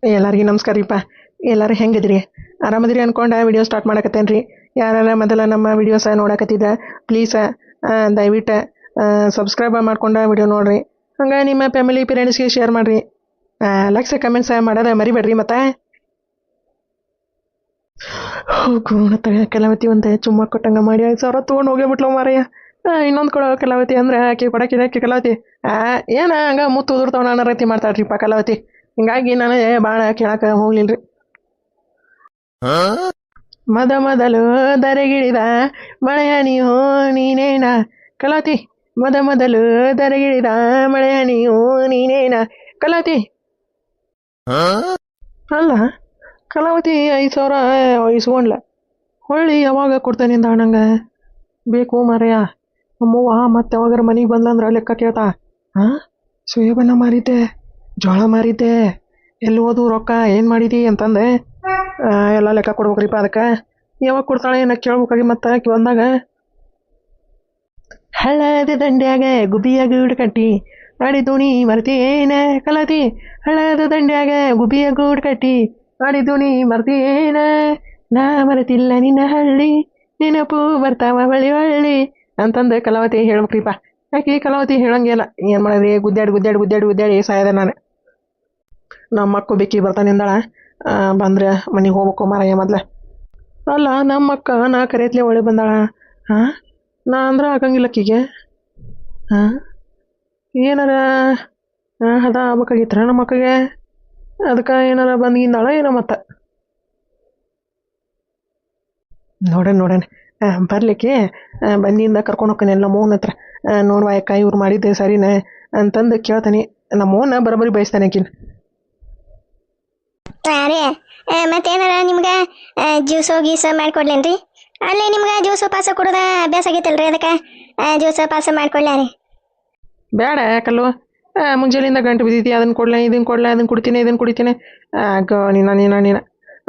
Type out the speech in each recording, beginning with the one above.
ಎಲ್ಲರಿಗೂ ನಮಸ್ಕಾರ ರೀಪ್ಪ. ಎಲ್ಲರೂ ಹೆಂಗಿದ್ರಿ? ಆರಾಮದಿರಿ ಅನ್ಕೊಂಡು ವಿಡಿಯೋ ಸ್ಟಾರ್ಟ್ ಮಾಡಕತ್ತೇನೆ ರೀ. ಯಾರು ಮೊದಲ ನಮ್ಮ ವಿಡಿಯೋಸ ನೋಡಕತ್ತಿದ್ದ ಪ್ಲೀಸ ದಯವಿಟ್ಟು ಸಬ್ಸ್ಕ್ರೈಬ್ ಮಾಡ್ಕೊಂಡು ವಿಡಿಯೋ ನೋಡಿರಿ. ಹಂಗೆ ನಿಮ್ಮ ಫ್ಯಾಮಿಲಿ ಪೇರೆಂಟ್ಸ್ಗೆ ಶೇರ್ ಮಾಡಿರಿ. ಲೈಕ್ಸ್ ಕಮೆಂಟ್ಸ್ ಮಾಡೋದು ಮರಿಬೇಡ್ರಿ. ಮತ್ತೆ ಕಲಾವತಿ ಒಂದು ಚುಮ್ಮ ಕೊಟ್ಟಂಗೆ ಮಾಡಿ 5,000 ತೊಗೊಂಡು ಹೋಗ್ಬಿಟ್ಲು ಮಾರಯ್ಯ. ಇನ್ನೊಂದು ಕೊಡೋ ಕಲಾವತಿ ಅಂದ್ರೆ ಆಕೆ ಕೊಡಕ್ಕೆ ಕಲಾವತಿ ಏನು ಹಂಗೆ ಮುತ್ತು ಉದುರ್ತಾವ ನಾನು ರೀತಿ ಮಾಡ್ತಾಳ್ರಿಪ್ಪ ಕಲಾವತಿ. ಹಿಂಗಾಗಿ ನಾನು ಭಾಳ ಕೇಳಕ್ಕೆ ಹೋಗ್ಲಿಲ್ಲ ರೀ. ಮೊದಲು ದರೆಗಿಳಿದ ಮಳೆಯ ನೀವು ನೀನೇನ ಕಲಾವತಿ. ಮೊದಲು ದರೆಗಿಳಿದ ಮಳೆಯ ನೀವು ನೀನೇನ ಕಲಾವತಿ. ಅಲ್ಲ ಕಲಾವತಿ 5,000 ಇಸ್ಕೊಂಡ್ಲ, ಹೊಳ್ಳಿ ಯಾವಾಗ ಕೊಡ್ತಾನೆ ಅಂದ ನಂಗೆ ಬೇಕು ಮಾರಯ್ಯ. ಅಮ್ಮವ್ವ ಮತ್ತೆ ಯಾವಾಗಾರ ಮನೆಗೆ ಬಂದ್ಲಂದ್ರೆ ಲೆಕ್ಕ ಕೇಳ್ತಾ. ಸೋಯಾಬನ್ನ ಮಾರಿದ್ದೆ, ಜೋಳ ಮಾರಿದ್ದೆ, ಎಲ್ಲಿ ಹೋದು ರೊಕ್ಕ ಏನು ಮಾಡಿದಿ ಅಂತಂದೆ. ಎಲ್ಲ ಲೆಕ್ಕ ಕೊಡ್ಬೇಕ್ರಿಪ್ಪ. ಅದಕ್ಕೆ ಯಾವಾಗ ಕೊಡ್ತಾಳೆ ಏನ ಕೇಳ್ಬೇಕಾಗಿ ಮತ್ತೆ ಆಕಿ ಬಂದಾಗ. ಹಳ್ಳದ ದಂಡ್ಯಾಗ ಗುಬಿಯ ಗೂಡು ಕಟ್ಟಿ ಆಡಿದು ನೀ ಮರ್ತಿಯೇನ ಕಲಾವತಿ. ಹಳ್ಳದ ದಂಡ್ಯಾಗ ಗುಬಿಯ ಗೂಡು ಕಟ್ಟಿ ಆಡಿದು ನೀ ಮರ್ತಿಯೇನ. ನಾ ಮರೆತಿಲ್ಲ ನಿನ್ನ ಹಳ್ಳಿ, ನೆನಪು ಬರ್ತಾವ ಹೊಳ್ಳಿ ಅಂತಂದು ಕಲಾವತಿ ಹೇಳ್ಬೇಕ್ರಿಪ್ಪ. ಯಾಕೆ ಕಲಾವತಿ ಹೇಳಂಗಿಲ್ಲ. ಏನು ಮಾಡಿದ್ರಿ? ಗುದ್ದಾಡಿ ಸಾಯದೆ ನಾನು. ನಮ್ಮ ಅಕ್ಕ ಬೇಕಿ ಬರ್ತಾನಿಂದಾಳ. ಬಂದ್ರೆ ಮನೆಗೆ ಹೋಗ್ಬೇಕು ಮಾರಯ್ಯ ಮೊದ್ಲ. ಅಲ್ಲ ನಮ್ಮ ಅಕ್ಕ ನಾ ಕರೆಯತ್ಲೆ ಒಳ್ಳೆ ಬಂದಾಳ. ನಾ ಅಂದ್ರೆ ಆಗಂಗಿಲ್ಲ ಆಕಿಗೆ. ಏನಾರ ಹದ ಆಗ್ಬೇಕಾಗಿತ್ರ ನಮ್ಮ ಅಕ್ಕಗೆ. ಅದಕ್ಕೆ ಏನಾರ ಬಂದ್ಗಿಂದಾಳ ಏನೋ ಮತ್ತೆ. ನೋಡೋಣ ಬರ್ಲಿಕ್ಕೆ ಬಂದಿಂದ ಕರ್ಕೊಂಡು ಹೋಗ್ತಾನೆ ನಮ್ಮ ಮೋಹನ್ ಹತ್ರ. ನೋಡುವ ಯಾಕ ಇವ್ರು ಮಾಡಿದ್ದೆ ಸರಿನೇ ಅಂತಂದು ಕೇಳ್ತಾನೆ. ನಮ್ಮ ಮೋಹನ ಬರೋಬ್ಬರಿ ಬಯಸ್ತಾನೆ ಆಕಿನ. ರೀ ಮತ್ತೇನಾರ ನಿಮ್ಗೆ ಜ್ಯೂಸು ಗೀಸು ಮಾಡ್ಕೊಡ್ಲೇನ್ರಿ? ಅಲ್ಲಿ ನಿಮ್ಗೆ ಜ್ಯೂಸು ಪಾಸ ಕೊಡೋದ ಅಭ್ಯಾಸ ಆಗೈತಲ್ರಿ, ಅದಕ್ಕೆ ಜ್ಯೂಸು ಪಾಸ ಮಾಡ್ಕೊಡ್ಲ ರೀ. ಬೇಡ ಯಾಕಲ್ವ, ಮುಂಜಾನೆಯಿಂದ ಗಂಟು ಬಿದ್ದೈತಿ. ಅದನ್ನು ಕೊಡ್ಲ ಅದನ್ನು ಕುಡಿತೀನಿ. ನೀನ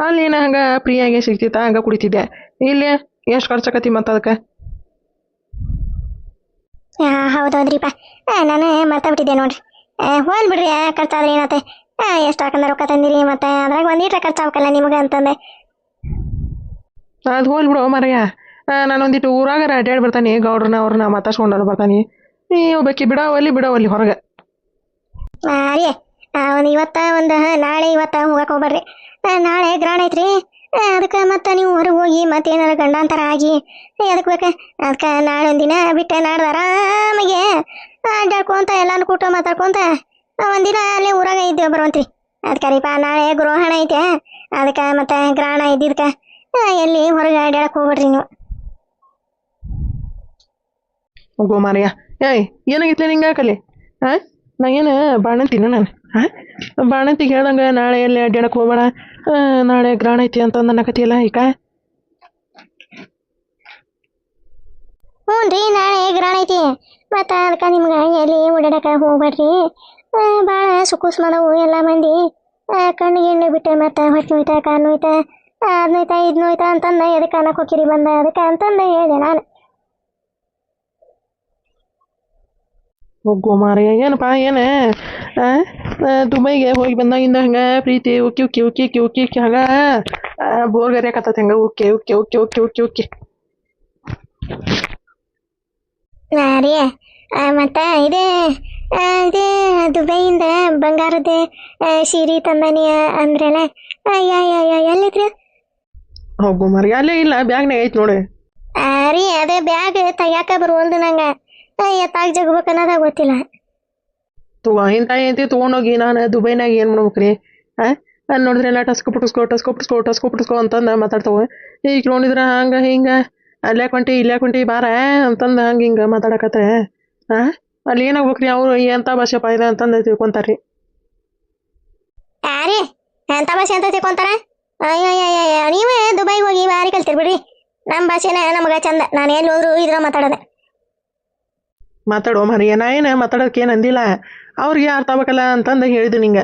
ಅಲ್ಲಿ ಏನ ಹಂಗೆ ಫ್ರೀಯಾಗೆ ಸಿಗ್ತಿತ್ತ ಹಂಗೆ ಕುಡಿತಿದ್ದೆ. ಇಲ್ಲಿ ಎಷ್ಟು ಖರ್ಚಾಕತಿ ಮತ್ತು ಅದಕ್ಕೆ. ಹೌದೌದ್ರಿಪ್ಪ, ನಾನು ಮರ್ತಾ ಬಿಟ್ಟಿದ್ದೆ ನೋಡ್ರಿ. ಹೋಲ್ ಬಿಡ್ರಿ, ಖರ್ಚಾದ್ರೆ ಏನತ್ತೆ. ಎಷ್ಟು ಹಾಕಂದ್ರೆ ರೊಕ್ಕ ತಂದಿರಿ, ಮತ್ತೆ ಅದ್ರಾಗ ಒಂದೀಟ್ರೆ ಖರ್ಚಾಗಲ್ಲ ನಿಮ್ಗೆ ಅಂತಂದೆ. ಅದು ಹೋಲ್ ಬಿಡು ಮಾರಯ್ಯ. ನಾನೊಂದಿಟ್ಟು ಊರಾಗಾರ ಅಡ್ಡಾಡಿ ಬರ್ತಾನೆ, ಗೌಡ್ರನ್ನ ಅವ್ರನ್ನ ಮಾತಾಡ್ಸ್ಕೊಂಡಾರ ಬರ್ತಾನೆ. ನೀವು ಬೇಕಿ ಬಿಡವಲ್ಲಿ ಹೊರಗೆ. ರೀ ಇವತ್ತು ನಾಳೆ ಹೋಗಕ್ಕೆ ಹೋಗ್ಬರ್ರಿ. ನಾಳೆ ಗ್ರಾಂಡ್ ಐತ್ರಿ. ಅದಕ್ಕೆ ಮತ್ತೆ ನೀವು ಹೊರಗೆ ಹೋಗಿ ಮತ್ತೇನಾರ ಗಂಡಾಂತರ ಆಗಿ ಅದಕ್ಕೆ ಬೇಕು. ಅದಕ್ಕೆ ನಾಳೆ ಒಂದಿನ ಬಿಟ್ಟೆ ನಾಡ್ದು ಆರಾಮಾಗಿ ಅಡ್ಡಾಡ್ಕೊಂತ ಎಲ್ಲಾನು ಕೂಟ ಮಾತಾಡ್ಕೊಂತ ಒಂದಿನ ಅಲ್ಲೇ ಊರಾಗ ಇದ್ದೇವೆ ಬರುವಂತ್ರಿ. ಅದಕ್ಕೆ ರೀಪ ನಾಳೆ ಗೃಹಣ ಐತೆ. ಅದಕ್ಕೆ ಮತ್ತೆ ಗ್ರಾಣ ಇದ್ದಿದ್ಕ ಎಲ್ಲಿ ಹೊರಗೆ ಅಡ್ಡಾಡಕ್ಕೆ ಹೋಗ್ಬಿಡ್ರಿ ನೀವು. ಹೋಗೋ ಮಾರಯ್ಯ. ಏನಾಗಿತ್ಲೆ ನಿಂಗೆ ಹಾಕಲಿ? ನಾ ಏನು ಬಾಣಂತಿನ ನಾನು? ಬಾಣಂತಿಗೆ ಹೇಳ್ದಂಗೆ ನಾಳೆ ಎಲ್ಲಿ ಅಡ್ಡಾಡಕ್ಕೆ ಹೋಗ್ಬೇಡ, ನಾಳೆ ಗ್ರಾಣ ಐತಿ ಅಂತಂದು ಅನ್ನಕತಿಯಲ್ಲ ಈಗ. ಹ್ಞೂ ರೀ, ನಾಳೆ ಗ್ರಾಣ ಐತಿ. ಮತ್ತು ಅದಕ್ಕೆ ನಿಮ್ಗೆ ಎಲ್ಲಿ ಓಡಾಡಕ್ಕೆ ಹೋಗ್ಬೇಡ್ರಿ. ಭಾಳ ಸುಕುಸ್ಮದವು ಎಲ್ಲ ಮಂದಿ. ಕಣ್ಣಿಗೆ ಎಣ್ಣೆ ಬಿಟ್ಟೆ ಮತ್ತು ಹೊಟ್ಟೆ ನೋಯ್ತಾ, ಕಾಲು ನೋಯ್ತಾ, ಅದು ನೋಯ್ತಾ ಇದು ನೋಯ್ತಾ ಅಂತಂದು ಎದಕ್ಕೆ ಅನ್ನಕ್ಕೆ ಹೋಗಿರಿ ಬಂದ. ಅದಕ್ಕೆ ಅಂತಂದು ಹೇಳಿದೆ ನಾನು. ಹೋಗೋ ಮಾರಯ್ಯ. ಏನಪ್ಪ ಏನು ದುಬೈಗೆ ಹೋಗಿ ಬಂದಾಗಿಂದ ಹಂಗೆ ಪ್ರೀತಿ ಉಕ್ಕಿ ಹಂಗೆ ಬೋರ್ಗರಿಯಾಕತ್ತೈತೆ. ಹಂಗೆ ಉಕ್ಕಿ. ರೀ ಮತ್ತು ಇದೇ ದುಬೈಯಿಂದ ಬಂಗಾರದ ಸೀರೆ ತಂದಾನಿ ಅಂದ್ರಲ್ಲ, ಎಲ್ಲಿದ್ರಿ? ಹೋಗೋ ಮಾರಯ್ಯ, ಅಲ್ಲೇ ಇಲ್ಲ ಬ್ಯಾಗ್ನಾಗ ಐತೆ ನೋಡಿ. ರೀ ಅದೇ ಬ್ಯಾಗ್ ತೆಗ್ಯಾಕ ಬರುವಲ್ದು ನಂಗೆ. ಎತ್ತಾಗ ಜಗಬೇಕನ್ನೋದ ಗೊತ್ತಿಲ್ಲ. ಇಂಥ ಐತಿ ತೊಗೊಂಡೋಗಿ ನಾನು ದುಬೈನಾಗ ಏನು ಮಾಡ್ಬೇಕ್ರಿ? ನೋಡಿದ್ರೆಲ್ಲ ಟಸ್ಕೊ ಅಂತಂದು ಮಾತಾಡ್ತಾವೆ. ಈಗ ನೋಡಿದ್ರೆ ಹಂಗೆ ಹಿಂಗೆ ಅಲ್ಲೇ ಕೊಂಟಿ ಬಾರ ಅಂತಂದು ಹಂಗೆ ಹಿಂಗೆ ಮಾತಾಡಕತ್ರೆ ಅಲ್ಲಿ ಏನಾಗ್ಬೇಕ್ರಿ? ಅವರು ಎಂಥ ಭಾಷೆಪ್ಪ ಇದೆ ಅಂತಂದು ತಿಳ್ಕೊಂತಾರ್ರಿ. ರೀ ಎಂಥ ಭಾಷೆ ಅಂತ ತಿಳ್ಕೊಂತಾರ? ನೀವೇ ದುಬೈಗೆ ಹೋಗಿ ಬಾರಿ ಕಲ್ತಿರ್ ಬಿಡ್ರಿ. ನಮ್ಮ ಭಾಷೆನ ನಮಗೆ ಚಂದ. ನಾನು ಎಲ್ಲಿ ಹೋದ್ರು ಇದ್ರ ಮಾತಾಡೋ ಮರಿಯ. ನಾ ಏನು ಮಾತಾಡೋಕೆ ಏನು ಅಂದಿಲ್ಲ, ಅವ್ರಿಗೆ ಅರ್ಥ ಆಗ್ಬೇಕಲ್ಲ ಅಂತಂದು ಹೇಳಿದ್ದು ನಿಂಗೆ.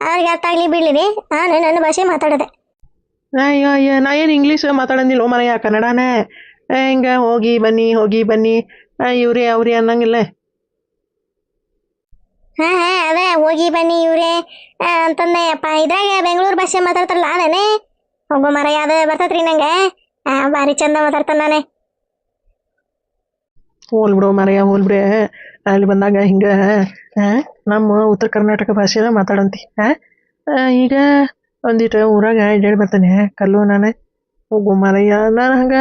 ಅವ್ರಿಗೆ ಅರ್ಥ ಆಗ್ಲಿ ಬಿಡ್ಲಿ. ನಾನು ನನ್ನ ಭಾಷೆ ಮಾತಾಡೋದೆ. ಅಯ್ಯೋ ನಾ ಏನು ಇಂಗ್ಲೀಷ್ ಮಾತಾಡಂದಿಲ್ಲ ಮರಯ್ಯ, ಕನ್ನಡನೇ. ಹಿಂಗೆ ಹೋಗಿ ಬನ್ನಿ ಇವ್ರಿ ಅವ್ರಿ ಅನ್ನಂಗಿಲ್ಲ. ಹಾ ಹಾ ಅದೇ ಹೋಗಿ ಬನ್ನಿ ಇವ್ರೆ ಅಂತಂದೆ ಅಪ್ಪ. ಇದ್ರಾಗ ಬೆಂಗಳೂರು ಭಾಷೆ ಮಾತಾಡ್ತಾರಲ್ಲ ಅದೇನೆ. ಹೋಗೋ ಮರ ಅದ ಬರ್ತೈತ್ರಿ ನಂಗೆ. ಭಾರಿ ಚಂದ ಮಾತಾಡ್ತಾನ ನಾನೇ. ಹೋಲ್ ಬಿಡು ಮಾರಯ್ಯ, ಹೋಲ್ ಬಿಡೆ. ಅಲ್ಲಿ ಬಂದಾಗ ಹಿಂಗ ನಮ್ಮ ಉತ್ತರ ಕರ್ನಾಟಕ ಭಾಷೆನ ಮಾತಾಡಂತಿ. ಈಗ ಒಂದಿಟ್ಟು ಊರಾಗ ಅಡ್ಡಾಡಿ ಬರ್ತಾನೆ ಕಲ್ಲು ನಾನು. ಹೋಗು ಮಾರಯ್ಯ, ನಾನು ಹಂಗ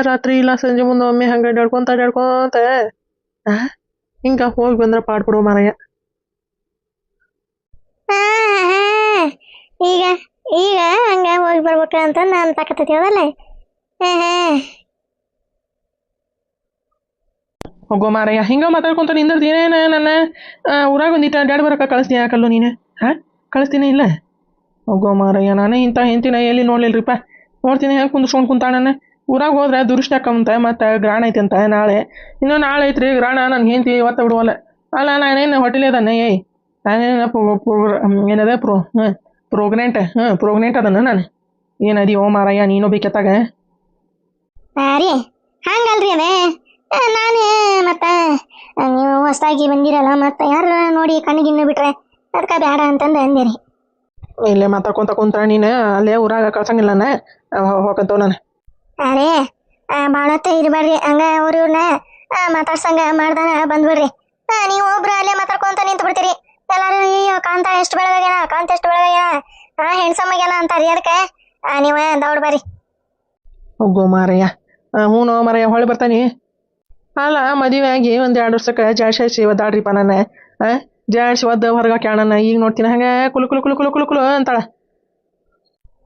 ರಾತ್ರಿ ಇಲ್ಲ ಸಂಜೆ ಮುಂದೆ ಒಮ್ಮೆ ಹಂಗ ಅಡ್ಡಾಡ್ಕೊಂತ ಹಿಂಗ ಹೋಗಿ ಬಂದ್ರ ಪಾಡ್ಬಿಡು ಮಾರಯ್ಯ. ಈಗ ಈಗ ಹಂಗ ಹೋಗಿ ಬರ್ಬೇಕ ಅಂತ ನಾನು ತಾಕತ್ತೈತಿ ಹೌದಲ್ಲ. ಹೋಗೋ ಮಾರಯ್ಯ, ಹಿಂಗ ಮಾತಾಡ್ಕೊಂತ ನಿಂದ್ರದ್ದು ಏನೇನ ನನ್ನ ಊರಾಗ ಒಂದಿಟ್ಟು ಅಡ್ಡಾಡಿ ಬರಕ ಕಳಿಸ್ತೀನಿ ಯಾಕಲ್ಲು ನೀನು? ಕಳಿಸ್ತೀನಿ ಇಲ್ಲ? ಹೋಗೋ ಮಾರಯ್ಯ, ನಾನು ಇಂಥ ಹೆಂಡ್ತಿನ ಎಲ್ಲಿ ನೋಡ್ಲಿಲ್ರಿಪ್ಪ. ನೋಡ್ತೀನಿ ಹೆಂಗೆ ಕುಂದ್ಸ್ಕೊಂಡು ಕುಂತಾಣ. ಊರಾಗ ಹೋದ್ರೆ ದುರುಷ್ಟಕ್ಕಂತ ಮತ್ತು ಗ್ರಾಣ ಐತಿ ಅಂತ ನಾಳೆ. ಇನ್ನೂ ನಾಳೆ ಐತ್ರಿ ಗ್ರಾಣ. ನನ್ನ ಹೆಂಡ್ತಿ ಇವತ್ತು ಬಿಡುವಲ್ಲ. ಅಲ್ಲ ನಾನೇನು ಹೊಟ್ಟೆಲಿ ಅದಾನೆ ನಾನೇನು ಏನದ ಪ್ರೋಗ್ನೆಂಟ್ ಅದನ್ನ ನಾನು. ಏನದಿ ಓ ಮಾರಯ್ಯ ನೀನು ಬೇಕೆತ್ತಾಗ? ರೀ ಹಂಗಲ್ರಿ ಅದೇ ನಾನು ಮತ್ತೆ ನೀವು ಹೊಸದಾಗಿ ಬಂದಿರಲ್ಲ, ಮತ್ತೆ ಯಾರು ನೋಡಿ ಕಣ್ಣಿಗಿನ್ನು ಬಿಟ್ರೆ ಅದಕ್ಕೆ ಬೇಡ ಅಂತಂದು ಅಂದೇರಿ. ಇಲ್ಲೇ ಮಾತಾಡ್ಕೊಂತ ಕುಂತ ನೀನು ಅಲ್ಲೇ ಊರಾಗ ಕಳ್ಸಂಗಿಲ್ಲ ಹೋಗಂತವ್ ನಾನು. ಅರೇ ಭಾಳತ್ತೆ ಇರಬೇಡ್ರಿ ಹಂಗ ಅವ್ರ ಇವ್ರನ್ನ ಮಾತಾಡ್ಸಂಗ ಮಾಡ್ದಾನ ಬಂದ್ಬಿಡ್ರಿ. ನೀವು ಒಬ್ರು ಅಲ್ಲೇ ಮಾತಾಡ್ಕೊಂತ ನಿಂತು ಬಿಡ್ತೀರಿ. ಎಲ್ಲಾರು ಅಯ್ಯೋ ಕಾಂತ ಎಷ್ಟು ಬೆಳಗಾಗ್ಯಾನ, ಕಾಂತ ಎಷ್ಟು ಬೆಳಗಾಗ್ಯಾನ, ಹೆಣ್ಸಮ್ಮಾಗ್ಯಾನ ಅಂತಾರಿ. ಅದಕ್ಕೆ ನೀವು ದೌಡ್ ಬರ್ರಿ. ಹೋಗೋ ಮಾರಯ್ಯ, ಹ್ಞೂ ಮಾರಯ್ಯ ಹೊಳೆ ಬರ್ತಾನೆ. ಅಲ್ಲ ಮದುವೆ ಆಗಿ ಒಂದು 2 ವರ್ಷಕ್ಕೆ ಜಾಡ್ಸಿ ಒದ್ದಾಡ್ರಿಪ್ಪ ನನ್ನ. ಜಾಡ್ಸಿ ಒದ್ದು ಹೊರಗೆ ಕ್ಯಾಣನ. ಈಗ ನೋಡ್ತೀನಿ ಹಂಗೆ ಕುಲು ಕುಲು ಕುಲು ಕುಲು ಕುಲು ಕುಲು ಅಂತಾಳ.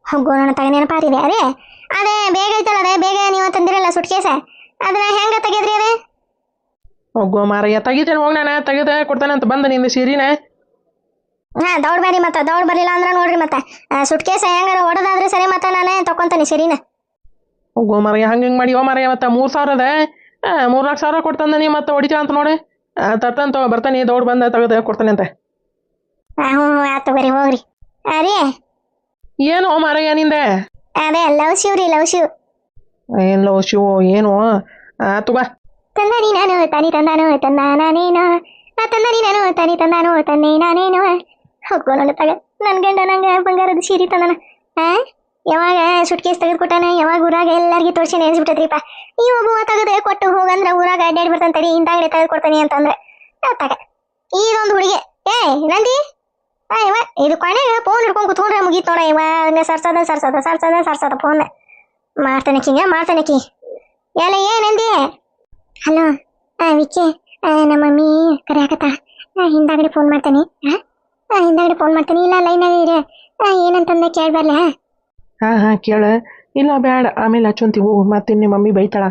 ಹೋಗೋಣ ತಗನೇನಪಾರಿದೆ ಅದೇ ಅದೇ ಬೇಗ ಐತಲ್ಲ, ಅದೇ ಬೇಗ ನೀವು ತಂದಿರಲ್ಲ ಸುಟ್ಕೇಸ, ಅದನ್ನ ಹೆಂಗ ತೆಗೆದ್ರಿ ಅದೇ? ಹೋಗೋ ಮಾರಯ್ಯ, ತೆಗಿತೇನೆ ಹೋಗಿ ನಾನು ತೆಗೆದ ಕೊಡ್ತಾನೆ ಅಂತ ಬಂದ ನಿಂದ ಸೀರಿನ. ದೌಡ್ ಬರ್ರಿ. ಮತ್ತೆ ದೌಡ್ ಬರಲಿಲ್ಲ ಅಂದ್ರೆ ನೋಡ್ರಿ ಮತ್ತೆ ಸುಟ್ಕೇಸ ಹೆಂಗಾರ ಹೊಡೆದಾದ್ರೆ ಸರಿ, ಮತ್ತೆ ನಾನೇ ತಕೊಂತಾನೆ ಸೀರಿನ. ಹೋಗೋ ಮಾರಯ್ಯ, ಹಂಗೆ ಮಾಡಿ ಓ ಮಾರಯ್ಯ. ಮತ್ತೆ 3,000 ಅದ 3-4 ಸಾವಿರ ಕೊಡ್ತಾನೆ ನೀ ಮತ್ತೆ ಹೊಡಿತೀವ ಅಂತ ನೋಡಿ. ತರ್ತಂತ ಬರ್ತಾನೆ ದೌಡ್ ಬಂದ ತೆಗೆದ ಕೊಡ್ತಾನೆ ಅಂತ. ಹ್ಞೂ ಆಯ್ತು ಬರ್ರಿ ಹೋಗ್ರಿ. ಅರೇ ಏನು ಓ ಮಾರಯ್ಯ ನಿಂದೆ? ಅದೇ ಲವ್ ಶಿವ್ ರೀ, ಲವ್ ಶಿವ್. ಏನು ಲವ್ ಶಿವ ಏನು? ತುಬಾ ತಂದಾನಿ ನಾನು ತನಿ ತಂದಾನು ತಂದ ನಾನೇನು, ತಂದಾನಿ ನಾನು ತನಿ ತಂದಾನು ತನ್ನೇ ನಾನೇನು. ಹೋಗೋಣ ತಗ. ನನ್ನ ಗಂಡ ನಂಗೆ ಬಂಗಾರದ ಸೀರೆ ತಂದಾನ. ಯಾವಾಗ ಸುಟ್ಕೇಸ್ ತೆಗೆದುಕೊಟ್ಟಾನ, ಯಾವಾಗ ಊರಾಗ ಎಲ್ಲರಿಗೂ ತೋರಿಸಿ ನೆನೆಸ್ಬಿಟ್ಟದ್ರಿಪ್ಪ. ಈ ಒಬ್ಬ ತೆಗೆದು ಕೊಟ್ಟು ಹೋಗಂದ್ರೆ ಊರಾಗ ಅಡ್ಡಾಡಿ ಬರ್ತಾನೆ ಇಂತಾಗಡೆ ತೆಗೆದು ಕೊಡ್ತಾನೆ ಅಂತಂದ್ರೆ ತಗ. ಇದೊಂದು ಹುಡುಗಿ ನಂದಿ ಇದು ಕೊನೆಗೆ ಫೋನ್ ಹಿಡ್ಕೊಂಡು ಕುತ್ಕೊಂಡ್ರೆ ಮುಗೀತು ನೋಡ. ಇವ ಸರ್ಸದ ಫೋನ್ ಮಾಡ್ತಾನೆ ಕಿ ಎಲ್ಲ ನಂದಿ. ಹಲೋ ವಿಕ್ಕಿ, ನಮ್ಮ ಮಮ್ಮಿ ಕರೆಯಾಕತ್ತ. ಹಿಂದಾಗಡೆ ಫೋನ್ ಮಾಡ್ತಾನೆ. ಇಲ್ಲ ಲೈನಾಗ ಇರ. ಏನಂತಂದೆ ಕೇಳ್ಬರ್ಲ? ಹಾಂ ಕೇಳ. ಇಲ್ಲ ಬೇಡ, ಆಮೇಲೆ ಹಚ್ಚೊಂತೀವಿ ಹೋಗು, ಮತ್ತೆ ನಿಮ್ಮ ಮಮ್ಮಿ ಬೈತಾಳ.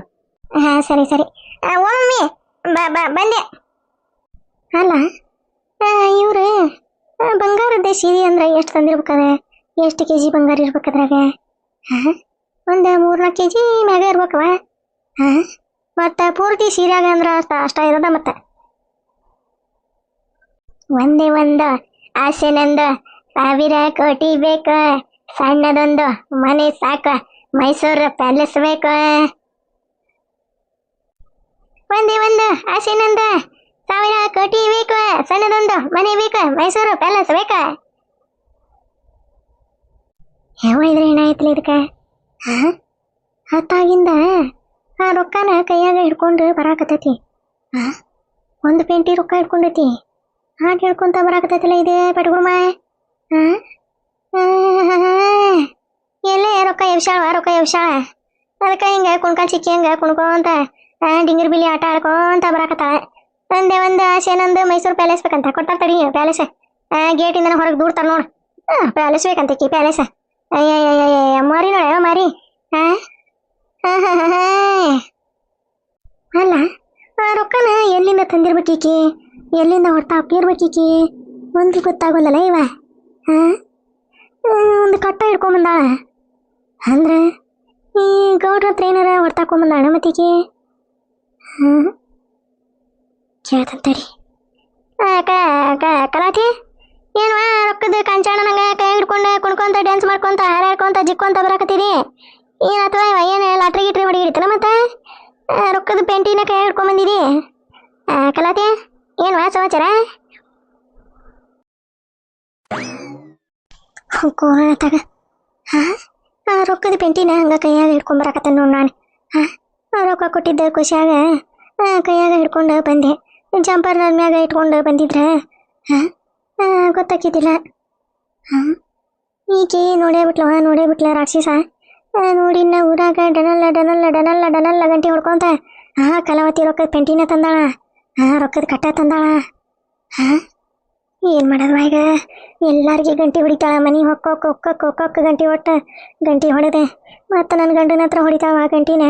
ಸರಿ ಓ ಮಮ್ಮಿ ಬಂದೆ. ಅಲ್ಲ ಇವ್ರು ಬಂಗಾರದ್ದೇ ಸೀರೆ ಅಂದ್ರೆ ಎಷ್ಟು ತಂದಿರ್ಬೇಕಾದ್ರೆ? ಎಷ್ಟು ಕೆಜಿ ಬಂಗಾರ ಇರ್ಬೇಕಾದ್ರಾಗ? ಒಂದು 3-4 ಕೆಜಿ ಮ್ಯಾಗ ಇರ್ಬೇಕವ. ಮತ್ತೆ ಪೂರ್ತಿ ಸೀರೆಯಾಗ ಅಂದ್ರೆ ಅಷ್ಟ ಇರೋದ. ಮತ್ತೆ ಒಂದೇ ಒಂದು ಆಸೆ ನಂದು, 1000 ಕೋಟಿ ಬೇಕು, ಸಣ್ಣದೊಂದು ಮನೆ ಸಾಕು, ಮೈಸೂರು ಪ್ಯಾಲೇಸ್ ಬೇಕು. ಒಂದೇ ಒಂದು ಆಸೆ ನಂದು, 1000 ಕೋಟಿ ಬೇಕು, ಸಣ್ಣದೊಂದು ಮನೆ ಬೇಕು, ಮೈಸೂರು ಪ್ಯಾಲೇಸ್ ಬೇಕು. ಯಾವ ಇದ್ರೆ ಏನಾಯ್ತಲ್ಲ ಇದಕ್ಕೆ? ಹತ್ತಾಗಿಂದ ಆ ರೊಕ್ಕನ ಕೈಯಾಗ ಹಿಡ್ಕೊಂಡು ಬರಾಕತ್ತೈತಿ. ಒಂದು ಪೆಂಟಿ ರೊಕ್ಕ ಹಿಡ್ಕೊಂಡೈತಿ. ಹಾಗೆ ಹಿಡ್ಕೊಂತ ಬರಾಕತ್ತೈತಿಲ್ಲ ಇದೇ ಪಟ್ಗುರ್ಮ. ಎಲ್ಲೇ ರೊಕ್ಕ ಎಬ್ಸಾಳ. ಅದಕ್ಕೆ ಹಿಂಗೆ ಕುಣ್ಕೊಂಡು ಸಿಕ್ಕಿ ಹಂಗೆ ಕುಣ್ಕೊಂತ ಡಿಂಗರ್ ಬಿಲಿ ಆಟ ಆಡ್ಕೊಂತ ಬರಾಕತ್ತಾಳೆ. ಒಂದೇ ಒಂದು ಆಸೆ ನಂದು, ಮೈಸೂರು ಪ್ಯಾಲೇಸ್ ಬೇಕಂತ. ಕೊಡ್ತಾರ ತಡಿ ಪ್ಯಾಲೇಸ್. ಗೇಟಿಂದ ಹೊರಗೆ ದೂಡ್ತಾರ ನೋಡು. ಪ್ಯಾಲೇಸ್ ಬೇಕಂತಕಿ ಪ್ಯಾಲೇಸ್. ಮಾರಿ ನೋಡ ಮಾರಿ. ಅಲ್ಲ ಆ ರೊಕ್ಕನ ಎಲ್ಲಿಂದ ತಂದಿರ್ಬೇಕೀಕಿ, ಎಲ್ಲಿಂದ ಹೊಡ್ತಾ ಅಪ್ಪಿರ್ಬೇಕೀಕಿ, ಒಂದು ಗೊತ್ತಾಗೋಲ್ಲಲ್ಲ ಇವ. ಒಂದು ಕಟ್ಟ ಹಿಡ್ಕೊಂಬಂದಾಳ ಅಂದ್ರೆ ಈ ಗೌಡ್ರ ಹತ್ರ ಏನಾರ ಹೊಡ್ತಾಕೊಂಬಂದಾಳ ಮತ್ತೀಕಿ. ಕೇಳ್ತಂತಡಿ. ಕಲಾಟಿ ಏನು ರೊಕ್ಕದ ಕಂಚಾಣ ನಂಗೆ ಕೈ ಹಿಡ್ಕೊಂಡು ಕುಣ್ಕೊಂತ ಡ್ಯಾನ್ಸ್ ಮಾಡ್ಕೊಂತ ಹಾರಾಡ್ಕೊಂತ ಜಿಕ್ಕೊಂತ ಬರಾಕತ್ತೀರಿ ಏನು? ಅಥವಾ ಏನು ಲಾಟ್ರಿ ಗಿಟ್ರಿ ಹೊಡಿ ಹಿಡಿತಲ್ಲ ಮತ್ತೆ ರೊಕ್ಕದ ಪೆಂಟಿನ ಕೈ ಹಿಡ್ಕೊಂಬಂದಿರಿ? ಕಲಾಟಿ ಏನು ಸಮಾಚಾರ? ಕೋಣತಾಗ ಆ ರೊಕ್ಕದ ಪೆಂಟಿನ ಹಂಗೆ ಕೈಯಾಗ ಹಿಡ್ಕೊಂಬರಕತ್ತ ನೋಡಿ ನಾನು ರೊಕ್ಕ ಕೊಟ್ಟಿದ್ದ ಖುಷಿಯಾಗ ಕೈಯಾಗ ಹಿಡ್ಕೊಂಡು ಬಂದೆ. ಜಂಪರ್ ನನ್ನ ಮ್ಯಾಗ ಇಟ್ಕೊಂಡು ಬಂದಿದ್ರೆ ಗೊತ್ತಾಕಿದ್ದಿಲ್ಲ. ಈಕೆ ನೋಡೇ ಬಿಟ್ಲ ರಾಕ್ಷಸ. ನೋಡಿನ ಊರಾಗ ಡನಲ್ಲ ಡನಲ್ಲ ಡನಲ್ಲ ಡನಲ್ಲ ಗಂಟೆ ಹೊಡ್ಕೊಂತ ಕಲಾವತಿ ರೊಕ್ಕದ ಪೆಂಟಿನ ತಂದಾಳ, ರೊಕ್ಕದ ಕಟ್ಟ ತಂದಾಳ. ಏನು ಮಾಡೋದು ಈಗ? ಎಲ್ಲರಿಗೆ ಗಂಟೆ ಹೊಡಿತಾಳ. ಮನೆ ಹೊಕ್ಕೊಕ್ಕ ಗಂಟೆ ಗಂಟೆ ಹೊಡೆದೆ. ಮತ್ತು ನನ್ನ ಗಂಡನ ಹತ್ರ ಹೊಡಿತಾವ ಗಂಟಿನ.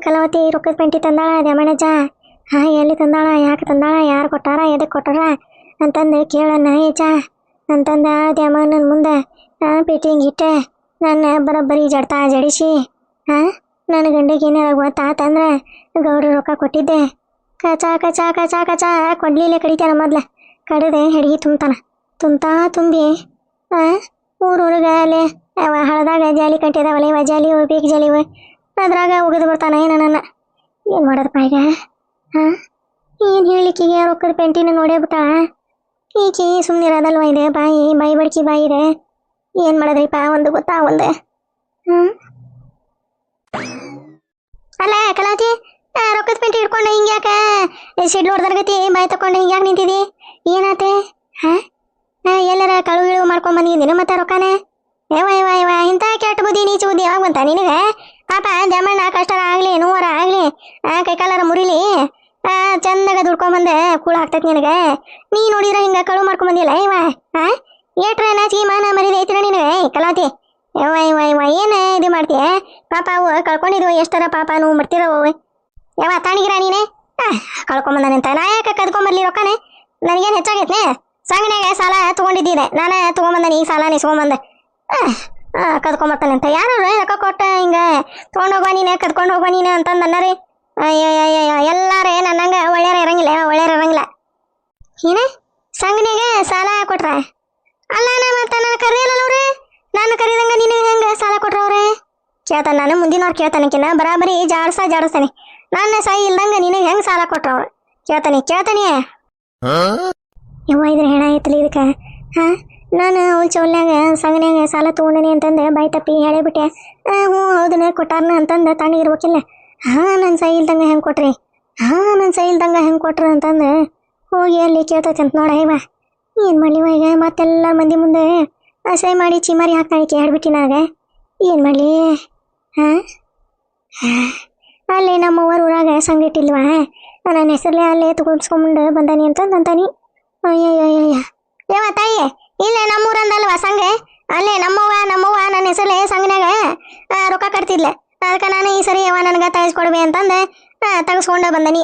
ಕಲಾವತಿ ರೊಕ್ಕದ ಪೆಂಟಿ ತಂದಾಳ ದ್ಯಾಮಣ್ಣಜ್ಜ. ಎಲ್ಲಿ ತಂದಾಳ, ಯಾಕೆ ತಂದಾಳ, ಯಾರು ಕೊಟ್ಟಾರ, ಎದಕ್ಕೆ ಕೊಟ್ಟಾರ ಅಂತಂದು ಕೇಳಣ್ಣ ಏಜ ಅಂತಂದ ದ್ಯಾಮಣ್ಣನ ಮುಂದೆ ಪೇಟಿಂಗ್ ಇಟ್ಟೆ. ನನ್ನ ಬರೋಬ್ಬರಿ ಜಡಿಸಿ ನನ್ನ ಗಂಡಿಗೆ ಏನಾರ ಗೊತ್ತಾತಂದ್ರೆ ಗೌಡ್ರ ರೊಕ್ಕ ಕೊಟ್ಟಿದ್ದೆ. ಕಚಾ ಕಚಾ ಕಚಾ ಕಚಾ ಕೊಡ್ಲಿಲ್ಲ ಕಡಿತಾನ. ಮೊದ್ಲು ಕಡಿದೆ ಹೆಡ್ಗಿ ತುಂಬಿ ಊರೂರಿಗೆ ಅಲ್ಲಿ ಹಳದಾಗ ಜಾಲಿ ಕಟ್ಟಿದಾವಲ್ಲ, ಇವ ಜಾಲಿ ಬೀಗ ಜಾಲಿ ಅದ್ರಾಗ ಒಗದು ಬರ್ತಾನ ನನ್ನ. ಏನು ಮಾಡೋದಪ್ಪ ಈಗ? ಏನು ಹೇಳಿಕೀಗ ರೊಕ್ಕದ ಪೆಂಟಿನ ನೋಡೇ ಬಿಟ್ಟಾಳ. ಈಕಿ ಸುಮ್ಮನಿರೋದಲ್ವ ಇದೆ, ಬಾಯಿ ಬಡ್ಕಿ ಬಾಯಿ ಇದೆ. ಏನು ಮಾಡೋದ್ರಿಪ್ಪ? ಒಂದು ಗೊತ್ತಾ ಒಂದು. ಅಲ್ಲ ಕಲಾವತಿ, ರೊಕ್ಕದ ಪೆಂಟಿ ಹಿಡ್ಕೊಂಡು ಹಿಂಗ್ಯಾಕ ಸಿಡ್ಲು ಹೊಡೆದರ್ಗತಿ ಬಾಯಿ ತಕೊಂಡು ಹಿಂಗ್ಯಾಕೆ ನಿಂತಿದಿ? ಏನಾತೆ? ಎಲ್ಲರ ಕಳುವು ಮಾಡ್ಕೊಂಡ್ ಬಂದಿದ್ದೀನಿ ಮತ್ತೆ ರೊಕ್ಕನೇ? ಯವ ಇಂಥ ಕೆಟ್ಟ ಬುದ್ಧಿ ನೀಚು ಬುದ್ಧಿ ಯಾವಾಗ ಬಂತ ನಿನಗೆ? ಪಾಪ ದ್ಯಾಮಣ್ಣ ಕಷ್ಟರ ಆಗ್ಲಿ ನೋವರ ಆಗ್ಲಿ ಕೈಕಾಲರ ಮುರಿಲಿ ಚಂದಾಗ ದುಡ್ಕೊಂಬಂದೆ ಕೂಳ ಹಾಕ್ತೈತಿ ನಿನಗೆ. ನೀ ನೋಡಿದ್ರೆ ಹಿಂಗ ಕಳುವು ಮಾಡ್ಕೊಂಡ್ ಬಂದಿಲ್ಲ ಇವ. ಏಟ್ರ ನಾಚಿ ಮಾನ ಮರಿದೈತಿರ ನಿನಗೆ ಕಲಾವತಿ? ಯವ ಏನು ಇದು ಮಾಡ್ತೀಯ? ಪಾಪ ಅವು ಕಳ್ಕೊಂಡಿದ್ವು ಎಷ್ಟರ ಪಾಪ ನೋವು ಬರ್ತಿರವು. ಯಾವ ತಾಣಿಗಿರ ನೀನೆ ಕಳ್ಕೊಂಬಂದಾನಂತ ನಾ ಯಾಕೆ ಕದ್ಕೊಂಬರ್ಲಿ ರೊಕ್ಕನೆ? ನನಗೇನು ಹೆಚ್ಚಾಗೈತೆ? ಸಂಗನ್ಯಾಗ ಸಾಲ ತೊಗೊಂಡಿದ್ದಿದೆ, ನಾನು ತೊಗೊಂಬಂದಾನೆ. ಈ ಸಾಲ ಇಸ್ಕೊಂಬಂದೆ ಕದ್ಕೊಂಬರ್ತಾನೆ ಅಂತ ಯಾರು ರೊಕ್ಕ ಕೊಟ್ಟ ಹಿಂಗೆ ತೊಗೊಂಡೋಗ್ಬಾ ನೀನು, ಕದ್ಕೊಂಡು ಹೋಗ್ಬಾ ನೀನು ಅಂತಂದು ಅನ್ನರಿ. ಎಲ್ಲಾರೇ ನನ್ನಂಗೆ ಒಳ್ಳೆಯರ ಇರಂಗಿಲ್ಲ. ಏನ ಸಂಗನಿಗೆ ಸಾಲ ಕೊಟ್ರ? ಅಲ್ಲ ಮತ್ತೆ ನಾನು ಕರೆಯಲ್ಲ ಅವ್ರೆ, ನಾನು ಕರೀದಂಗ ನೀನು ಹೆಂಗೆ ಸಾಲ ಕೊಟ್ರವ್ರೆ ಕೇಳ್ತಾನೆ. ನಾನು ಮುಂದಿನವ್ರು ಕೇಳ್ತಾನಕಿನ್ನ ಬರಾಬರಿ ಜಾಡಿಸ್ತಾನೆ. ನನ್ನ ಸಹಿ ಇಲ್ದಂಗ ನಿನಗೆ ಹೆಂಗೆ ಸಾಲ ಕೊಟ್ರವ್ರು ಕೇಳ್ತಾನೆ. ಯವ್ವ ಇದ್ರ ಹೆಣ ಐತಲಿ ಇದಕ್ಕೆ. ನಾನು ಚೌಲ್ಯಾಗ ಸಂಗನ್ಯಾಗ ಸಾಲ ತೊಗೊಂಡೇನಿ ಅಂತಂದು ಬಾಯಿ ತಪ್ಪಿ ಹೇಳಿಬಿಟ್ಟೆ. ಹ್ಞೂ ಹೌದನ ಕೊಟ್ಟಾರನ ಅಂತಂದು ತಣ್ಣಗಿರ್ಬೇಕಿಲ್ಲ. ನನ್ನ ಸಹಿ ಇಲ್ದಂಗ ಹೆಂಗೆ ಕೊಟ್ರಿ? ನನ್ನ ಸಹಿ ಇಲ್ದಂಗ ಹೆಂಗೆ ಕೊಟ್ರಿ ಅಂತಂದು ಹೋಗಿ ಅಲ್ಲಿ ಕೇಳ್ತೈತೆ ಅಂತ ನೋಡ. ಇವ ಏನು ಮಾಡಲಿ ಈಗ? ಮತ್ತೆಲ್ಲ ಮಂದಿ ಮುಂದೆ ಸಹಿ ಮಾಡಿ ಚಿಮಾರಿ ಹಾಕಿ ಹೇಳ್ಬಿಟ್ಟು ನನಗೆ ಏನು ಮಾಡಲಿ? ಅಲ್ಲಿ ನಮ್ಮವ್ವರ ಊರಾಗ ಸಂಗಟಿಲ್ವಾ, ನನ್ನ ಹೆಸರಲ್ಲೇ ಅಲ್ಲೇ ತಗೊಂಡ್ಸ್ಕೊಂಬಂಡು ಬಂದಾನಿ ಅಂತಂತಾನಿ. ಅಯ್ಯಯ್ಯಯ್ಯ ಯಾವ ತಾಯಿ, ಇಲ್ಲೇ ನಮ್ಮೂರಂದಲ್ವಾ ಸಂಘ, ಅಲ್ಲೇ ನಮ್ಮವ್ವ ನನ್ನ ಹೆಸರಲ್ಲೇ ಸಂಘನ್ಯಾಗ ರೊಕ್ಕ ಕಟ್ತಿದ್ಲೆ. ಅದಕ್ಕೆ ನಾನು ಈ ಸರಿ ಯಾವ ನನಗೆ ತೆಗೆಸ್ಕೊಡ್ಬಿ ಅಂತಂದೆ ತೆಗೆಸ್ಕೊಂಡೆ ಬಂದನಿ.